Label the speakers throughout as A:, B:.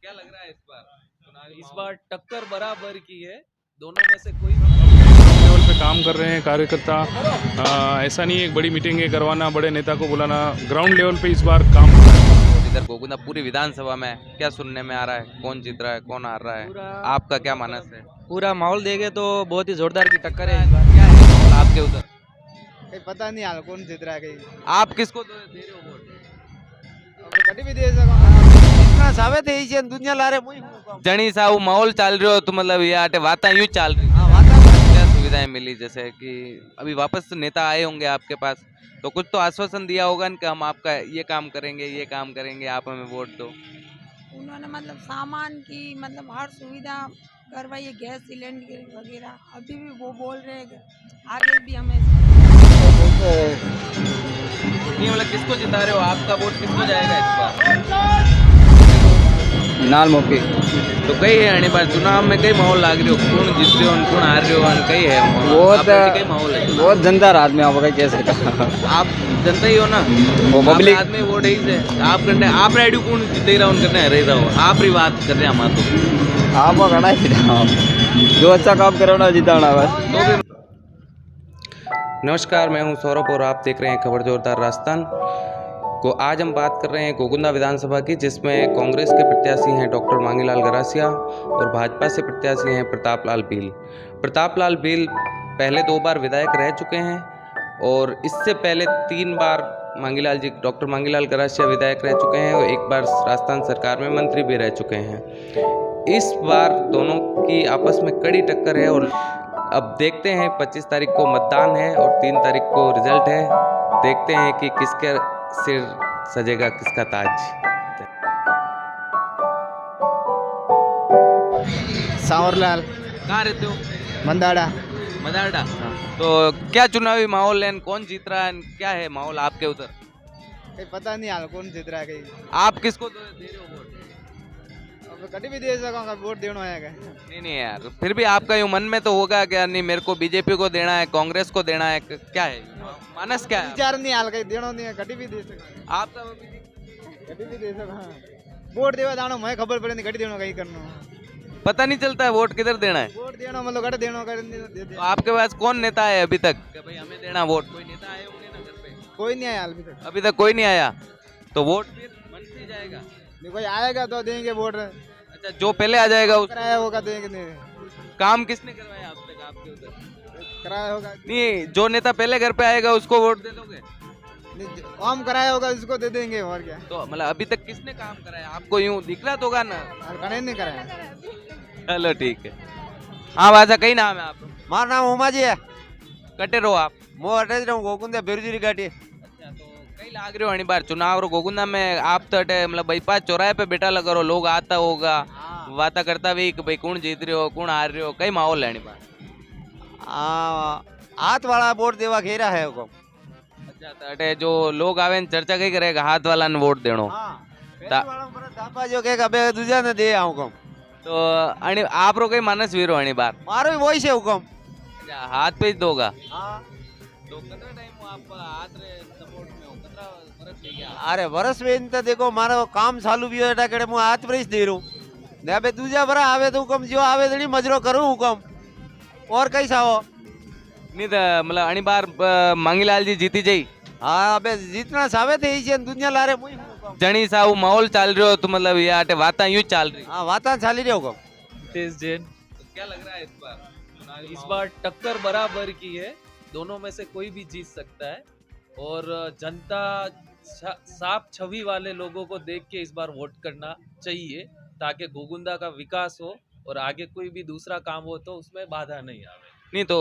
A: क्या लग रहा है इस बार चुनावी
B: इस
A: माहौल?
B: बार टक्कर बराबर की है, दोनों में से कोई भी
C: लेवल पे काम कर रहे हैं कार्यकर्ता। ऐसा नहीं है एक बड़ी मीटिंग है करवाना, बड़े नेता को बुलाना, ग्राउंड लेवल पे इस बार काम हो रहा है।
A: और इधर गोकुंदा पूरी विधानसभा में क्या सुनने में आ रहा है, कौन जीत रहा है, कौन हार रहा है,
D: पूरा
A: आपका क्या मानस है?
D: पूरा माहौल देखे तो बहुत ही जोरदार की टक्कर है इस
A: क्या
D: बार।
A: है माहौल आपके उधर?
E: कहीं पता नहीं हाल कौन जीत रहा है कहीं।
A: आप किसको दे रहे हो वोट?
E: अब कटी भी दे सको
D: इतना सावे थे इसे दुनिया लारे मुई हूं
A: जनी सा वो माहौल चल रहे हो तो मतलब ये आटे बातें यूं चल रही
D: हां वातावरण
A: क्या सुविधाएं मिली, जैसे कि अभी वापस नेता आए होंगे आपके पास तो कुछ तो आश्वासन दिया होगा न कि हम आपका ये काम करेंगे, ये काम करेंगे, आप हमें वोट दो।
F: उन्होंने मतलब सामान की मतलब हर सुविधा करवाई है, गैस सिलेंडर वगैरह। अभी भी वो बोल रहे हैं कि आगे भी हमें
A: नहीं मतलब किसको जिता रहे हो, आपका वोट किसको जाएगा इस बार?
D: नाल मोपी
A: तो कई है अने बार चुनाव में कई माहौल लाग रहे हो, कौन जीत रहे हो कौन हार रहे हो, कई है
D: वो
A: आप कई माहौल है।
D: बहुत जनता रात में आपका कैसे
A: आप जनता ही हो ना,
D: वो पब्लिक
A: आप आदमी वोट ही से आप करने आप रेडी कौन जीते रहा हूं करने रह रहा हो, आप ही बात कर रहे हैं हमारे तो
D: आप घना ही जो अच्छा काम करो ना जिताना बस।
A: नमस्कार, मैं हूं सौरभ और आप देख रहे हैं खबर जोरदार राजस्थान को। आज हम बात कर रहे हैं गोकुंदा विधानसभा की, जिसमें कांग्रेस के प्रत्याशी हैं डॉक्टर मांगीलाल गरासिया और भाजपा से प्रत्याशी हैं प्रताप लाल भील। प्रताप लाल भील पहले 2 बार विधायक रह चुके हैं और इससे पहले 3 बार डॉक्टर मांगीलाल गरासिया विधायक रह चुके हैं और 1 बार राजस्थान सरकार में मंत्री भी रह चुके हैं। इस बार दोनों की आपस में कड़ी टक्कर है और अब देखते हैं 25 तारीख को मतदान है और 3 तारीख को रिजल्ट है। देखते हैं कि किसके सिर सजेगा किसका ताज।
E: सांवरलाल
A: कहाँ रहते हो?
E: मंदाड़ा।
A: मदारडा। तो क्या चुनावी माहौल है, कौन जीत रहा है, क्या है माहौल आपके उधर?
E: कहीं पता नहीं हाल कौन जीत रहा है कहीं।
A: आप किसको दे रहे हो वोट?
E: अब कटी भी दे सको वोट देना है
A: नहीं यार, फिर भी आपका यूं मन में तो होगा क्या, नहीं मेरे को बीजेपी को देना है, कांग्रेस को देना है, क्या है मानस क्या है?
E: विचार नहीं हाल कहीं देना नहीं है कटी भी दे सको
A: आपका
E: कटी भी दे सको वोट देवा दानो मैं खबर पड़े नहीं कटी देना कहीं करना
A: पता नहीं चलता है वोट किधर देना है।
E: वोट देना मतलब कट देना कर दे
A: तो आपके पास कौन नेता है अभी तक कि भाई हमें देना वोट? कोई नेता आए होंगे ना घर पे?
E: कोई नहीं आया हाल अभी तक।
A: अभी तक कोई नहीं आया तो वोट फिर मन से ही जाएगा।
E: नहीं कोई आएगा तो देंगे वोट
A: अच्छा, जो पहले आ जाएगा उस
E: कराया होगा देंगे नहीं
A: काम किसने करवाया अब तक आपके उधर?
E: कराया होगा
A: नहीं, जो नेता पहले घर पे आएगा उसको वोट दे दोगे?
E: नहीं काम कराया होगा उसको दे देंगे और क्या
A: तो मतलब अभी तक किसने काम कराया आपको? यूं दिख रहा तो होगा ना।
E: कने नहीं कराया।
A: चलो ठीक है। हाँ भाषा कई नाम है आप?
D: मार नाम उमाजी है
A: कटे रहो आप?
D: मो अटैच रहूं गोकुंदा बेरुजी गाड़ी।
A: अच्छा, तो कई लाग रहे हो अणी बार चुनाव रो गोकुंदा में आप तो अटे मतलब बाईपास चौराहे पे बैठा लगा रहो, लोग आता होगा बाता करता भी कि भाई कौन जीत रहे हो कौन हार रहे हो, कई माहौल है अणी बार?
D: हाथ वाला वोट देवा घेरा है हुकम।
A: अच्छा, तो अटे जो लोग आवे न चर्चा कई करेगा हाथ वाला ने वोट देनो ता-
D: धापा जो के अबे दूजा ने दे हुकम
A: तो अणी आप रो कई मानस वीरो अणी बार?
D: मारो भी वही से हुकम।
A: अच्छा, हाथ पे ही दोगा
D: हाँ
A: तो कितना टाइम हो आप हाथ रे सपोर्ट में हो, कितना फर्क ले गया?
D: अरे वर्ष में तो देखो मारो काम चालू भी होता करे मु हाथ पर दे रू ने अबे दूजा बरा आवे तो हुकम जो आवे तो मजरो करूं हुकम और कैसा हो।
A: नहीं तो मतलब अणी बार मांगीलाल जी जीती जाई?
D: हाँ अबे जितना सावे थे इसे दुनिया लारे मुई हुकम।
A: जनी सा वो माहौल चल रहे हो तो मतलब ये आटे बातें यूं चल रही।
D: हाँ वाता चाली रे हुकम।
B: तेज जैन।
A: तो क्या लग रहा है इस बार चुनावी
B: इस
A: माहौल?
B: बार टक्कर बराबर की है, दोनों में से कोई भी जीत सकता है और जनता साफ छवि वाले लोगों को देख के इस बार वोट करना चाहिए ताकि गोकुंदा का विकास हो और आगे कोई भी दूसरा काम हो तो उसमें बाधा नहीं आवे।
A: नहीं तो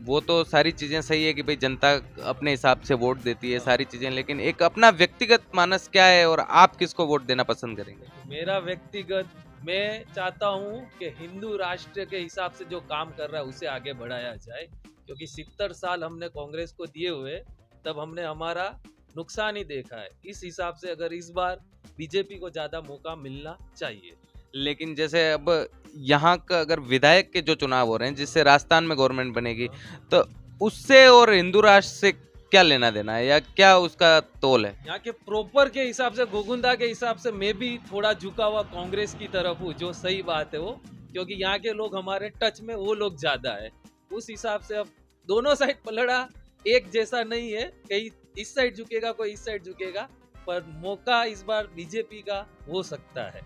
A: वो तो सारी चीजें सही है कि भाई जनता अपने हिसाब से वोट देती है सारी चीजें, लेकिन एक अपना व्यक्तिगत मानस क्या है और आप किसको वोट देना पसंद करेंगे?
B: मेरा व्यक्तिगत, मैं चाहता हूं कि हिंदू राष्ट्र के हिसाब से जो काम कर रहा है उसे आगे बढ़ाया जाए, क्योंकि 70 साल हमने कांग्रेस को दिए हुए तब हमने हमारा नुकसान ही देखा है। इस हिसाब से अगर इस बार बीजेपी को ज्यादा मौका मिलना चाहिए।
A: लेकिन जैसे अब यहाँ का अगर विधायक के जो चुनाव हो रहे हैं जिससे राजस्थान में गवर्नमेंट बनेगी तो उससे और हिंदू राष्ट्र से क्या लेना देना है या क्या उसका तोल है?
B: यहाँ के प्रॉपर के हिसाब से, गोगुंदा के हिसाब से मैं भी थोड़ा झुका हुआ कांग्रेस की तरफ हूँ, जो सही बात है वो, क्योंकि यहाँ के लोग हमारे टच में वो लोग ज्यादा है। उस हिसाब से अब दोनों साइड पलड़ा एक जैसा नहीं है, कहीं इस साइड झुकेगा कोई इस साइड झुकेगा, पर मौका इस बार बीजेपी का हो सकता है।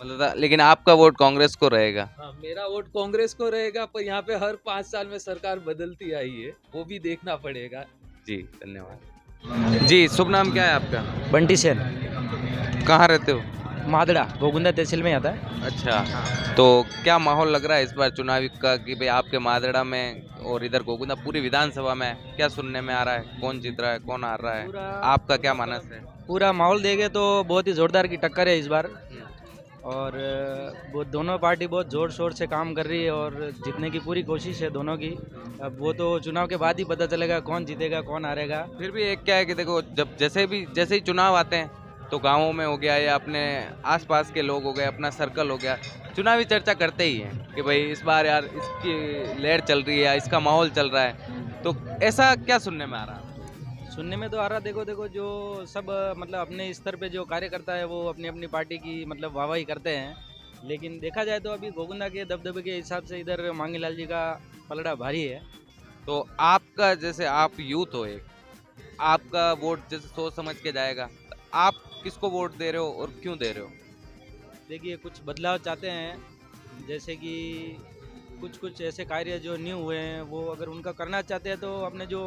A: मतलब लेकिन आपका वोट कांग्रेस को रहेगा?
B: हाँ, मेरा वोट कांग्रेस को रहेगा, पर यहाँ पे हर 5 साल में सरकार बदलती आई है, वो भी देखना पड़ेगा।
A: जी धन्यवाद। जी शुभ नाम क्या है आपका?
G: बंटी सेन,
A: कहाँ रहते हो?
G: मादड़ा, गोगुंदा तहसील में आता है।
A: अच्छा, तो क्या माहौल लग रहा है इस बार चुनावी का कि भाई आपके मादड़ा में और इधर गोगुंदा पूरी विधानसभा में क्या सुनने में आ रहा है? कौन जीत रहा है, कौन हार रहा है? आपका क्या मानस है?
G: पूरा माहौल देखे तो बहुत ही जोरदार की टक्कर है इस बार, और वो दोनों पार्टी बहुत ज़ोर शोर से काम कर रही है और जीतने की पूरी कोशिश है दोनों की। अब वो तो चुनाव के बाद ही पता चलेगा कौन जीतेगा कौन हारेगा।
A: फिर भी एक क्या है कि देखो, जब जैसे ही चुनाव आते हैं तो गाँवों में हो गया या अपने आसपास के लोग हो गए, अपना सर्कल हो गया, चुनावी चर्चा करते ही हैं कि भाई इस बार यार इसकी लहर चल रही है या इसका माहौल चल रहा है। तो ऐसा क्या सुनने में आ रहा है?
G: सुनने में तो आ रहा, देखो जो सब मतलब अपने स्तर पे जो कार्यकर्ता है वो अपनी अपनी पार्टी की मतलब वाहवाही करते हैं, लेकिन देखा जाए तो अभी गोगुंदा के दबदबे के हिसाब से इधर मांगीलाल जी का पलड़ा भारी है।
A: तो आपका, जैसे आप यूथ हो, एक आपका वोट जैसे सोच समझ के जाएगा, तो आप किसको वोट दे रहे हो और क्यों दे रहे हो?
G: देखिए, कुछ बदलाव चाहते हैं, जैसे कि कुछ ऐसे कार्य जो न्यू हुए हैं वो अगर उनका करना चाहते हैं तो अपने जो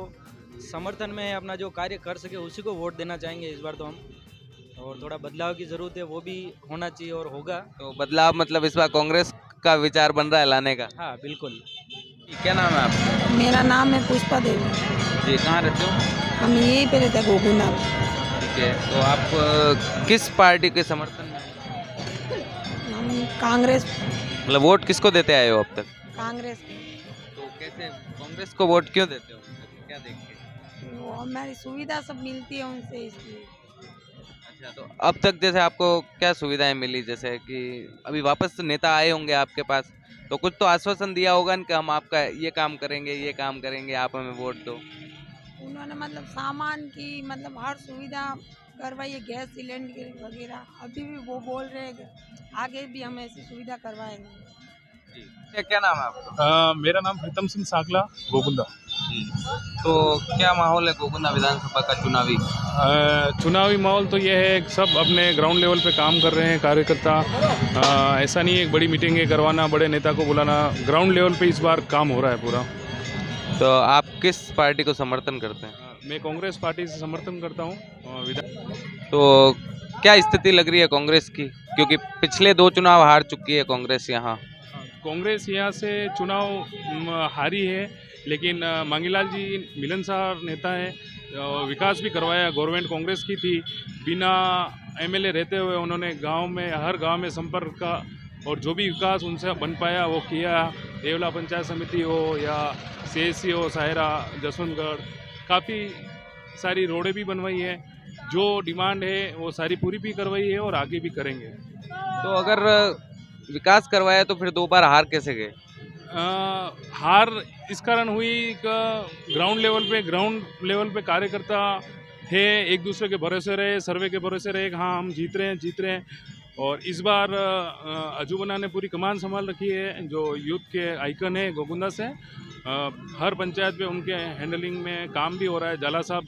G: समर्थन में अपना जो कार्य कर सके उसी को वोट देना चाहेंगे इस बार तो हम। और थोड़ा बदलाव की ज़रूरत है, वो भी होना चाहिए और होगा।
A: तो बदलाव मतलब इस बार कांग्रेस का विचार बन रहा है लाने का?
G: हाँ बिल्कुल।
A: क्या नाम है आपका?
F: मेरा नाम है पुष्पा देवी।
A: जी कहाँ रहते हो?
F: हम यहीं पे रहते हैं गोगुंदा।
A: ठीक है, तो आप किस पार्टी के समर्थन में?
F: हम कांग्रेस
A: मतलब वोट किसको देते आए हो अब तक?
F: कांग्रेस
A: तो कैसे कांग्रेस को वोट क्यों देते हो? क्या देख के?
F: वो हमारी सुविधा सब मिलती है उनसे, इसलिए।
A: अच्छा, तो अब तक जैसे आपको क्या सुविधाएं मिली? जैसे कि अभी वापस तो नेता आए होंगे आपके पास, तो कुछ तो आश्वासन दिया होगा कि हम आपका ये काम करेंगे, आप हमें वोट दो।
F: उन्होंने मतलब सामान की मतलब हर सुविधा करवाई है, गैस सिलेंडर वगैरह। अभी भी वो बोल रहे हैं कि आगे भी हम ऐसी सुविधा करवाएंगे।
A: क्या नाम है आपका?
C: मेरा नाम प्रीतम सिंह साकला, गोगुंदा।
A: तो क्या माहौल है गोगुंदा विधानसभा का चुनावी?
C: चुनावी माहौल तो ये है कि सब अपने ग्राउंड लेवल पे काम कर रहे हैं कार्यकर्ता। ऐसा नहीं है एक बड़ी मीटिंगें करवाना, बड़े नेता को बुलाना, ग्राउंड लेवल पे इस बार काम हो रहा है पूरा।
A: तो आप किस पार्टी को समर्थन करते हैं?
C: मैं कांग्रेस पार्टी से समर्थन करता हूँ।
A: तो क्या स्थिति लग रही है कांग्रेस की, क्योंकि पिछले 2 चुनाव हार चुकी है कांग्रेस यहाँ?
C: कांग्रेस यहाँ से चुनाव हारी है, लेकिन मांगीलाल जी मिलनसार नेता है, विकास भी करवाया। गवर्नमेंट कांग्रेस की थी, बिना एमएलए रहते हुए उन्होंने गांव में, हर गांव में संपर्क का और जो भी विकास उनसे बन पाया वो किया। देवला पंचायत समिति हो या CSC हो, सायरा, जसवंतगढ़, काफ़ी सारी रोडें भी बनवाई है। जो डिमांड है वो सारी पूरी भी करवाई है और आगे भी करेंगे।
A: तो अगर विकास करवाया तो फिर 2 बार हार कैसे गए?
C: हार इस कारण हुई कि ग्राउंड लेवल पे कार्यकर्ता थे, एक दूसरे के भरोसे रहे, सर्वे के भरोसे रहे कि हाँ हम जीत रहे हैं। और इस बार अजूबना ने पूरी कमान संभाल रखी है, जो यूथ के आइकन है गोगुंदा से। हर पंचायत पे उनके हैंडलिंग में काम भी हो रहा है। जाला साहब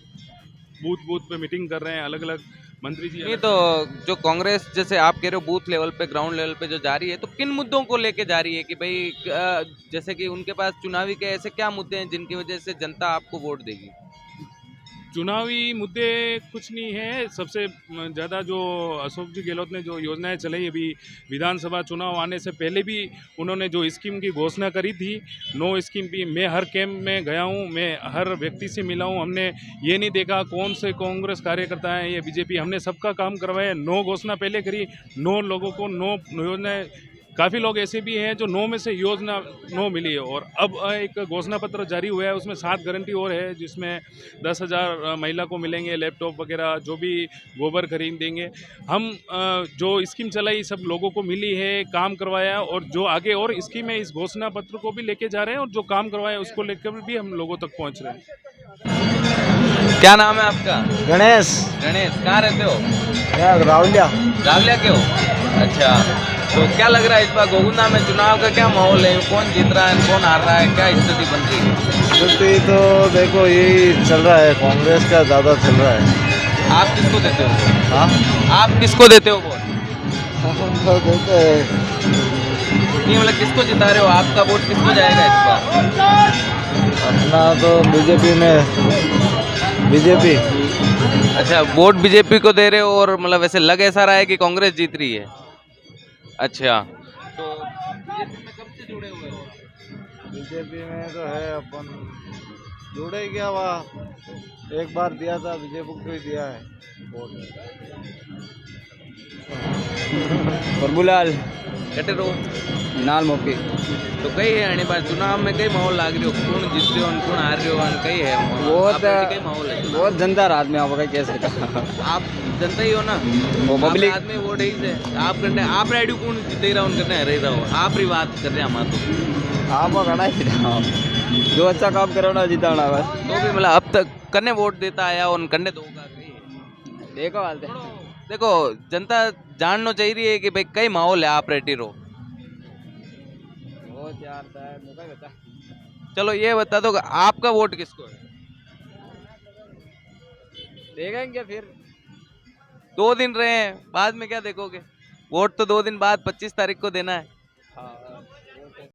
C: बूथ पे मीटिंग कर रहे हैं, अलग अलग मंत्री जी।
A: नहीं, तो जो कांग्रेस जैसे आप कह रहे हो बूथ लेवल पे, ग्राउंड लेवल पे जो जा रही है, तो किन मुद्दों को लेके जा रही है कि भाई जैसे कि उनके पास चुनावी के ऐसे क्या मुद्दे हैं जिनकी वजह से जनता आपको वोट देगी?
C: चुनावी मुद्दे कुछ नहीं है। सबसे ज़्यादा जो अशोक जी गहलोत ने जो योजनाएं चलाई, अभी विधानसभा चुनाव आने से पहले भी उन्होंने जो स्कीम की घोषणा करी थी, 9 स्कीम भी, मैं हर कैंप में गया हूं, मैं हर व्यक्ति से मिला हूं। हमने ये नहीं देखा कौन से कांग्रेस कार्यकर्ता हैं या बीजेपी, हमने सबका काम करवाया। 9 घोषणा पहले करी, 9 लोगों को 9 योजनाएँ। काफ़ी लोग ऐसे भी हैं जो 9 में से योजना 9 मिली है। और अब एक घोषणा पत्र जारी हुआ है, उसमें 7 गारंटी और है, जिसमें 10,000 महिला को मिलेंगे लैपटॉप वगैरह, जो भी गोबर खरीद देंगे। हम जो स्कीम चलाई सब लोगों को मिली है, काम करवाया, और जो आगे और स्कीम है इस घोषणा पत्र को भी लेके जा रहे हैं, और जो काम करवाया उसको लेकर भी हम लोगों तक पहुँच रहे हैं।
A: क्या नाम है आपका?
E: गणेश
A: गणेश। कहाँ रहते हो?
E: रावलिया।
A: रावलिया के हो? अच्छा, तो क्या लग रहा है इस बार गोगुंदा में चुनाव का क्या माहौल है? कौन जीत रहा है, कौन हार रहा है, क्या स्थिति बन रही है?
E: स्थिति तो देखो यही चल रहा है, कांग्रेस का ज़्यादा चल रहा है।
A: आप किसको देते हो?
E: हाँ,
A: आप किसको देते हो वोट?
E: हम तो देते हैं
A: नहीं मतलब किसको जिता रहे हो? आपका वोट किसको जाएगा इस बार?
E: अपना तो बीजेपी में, बीजेपी।
A: अच्छा, वोट बीजेपी को दे रहे हो और मतलब ऐसे लग ऐसा रहा है कि कांग्रेस जीत रही है। अच्छा, तो बीजेपी में कब से जुड़े हुए हो?
E: बीजेपी में तो है अपन जुड़े क्या, वहाँ एक बार दिया था, बीजेपी को ही दिया है वोट। प्रभुलाल
A: कटे रहो
E: नाल मोपी।
A: तो कई है आने बार चुनाव में कई माहौल लाग रही हो, कौन जीत रहे हो कौन हार रहे हो, कई है कई माहौल है।
E: बहुत जनता रात में आप कैसे
A: आप जनता ही हो ना,
E: वो पब्लिक
A: आदमी वोट ही से आप करने, आप रेडी कौन जीते रहा करने रह रहा हो, आप ही बात कर रहे हैं हमारे।
E: आप घना ही जो अच्छा काम करो ना जिताना बस।
A: तो भी मतलब अब तक कन्ने वोट देता आया और कन्ने दोगा
E: देखो हाल
A: देखो जनता जानना चाहिए कि भाई कई माहौल है, आप रेडी रहो।
E: बहुत यार बता।
A: चलो ये बता दो आपका वोट किसको है?
E: देखेंगे फिर
A: 2 दिन रहे हैं, बाद में क्या देखोगे? वोट तो 2 दिन बाद 25 तारीख को देना है।
E: हाँ।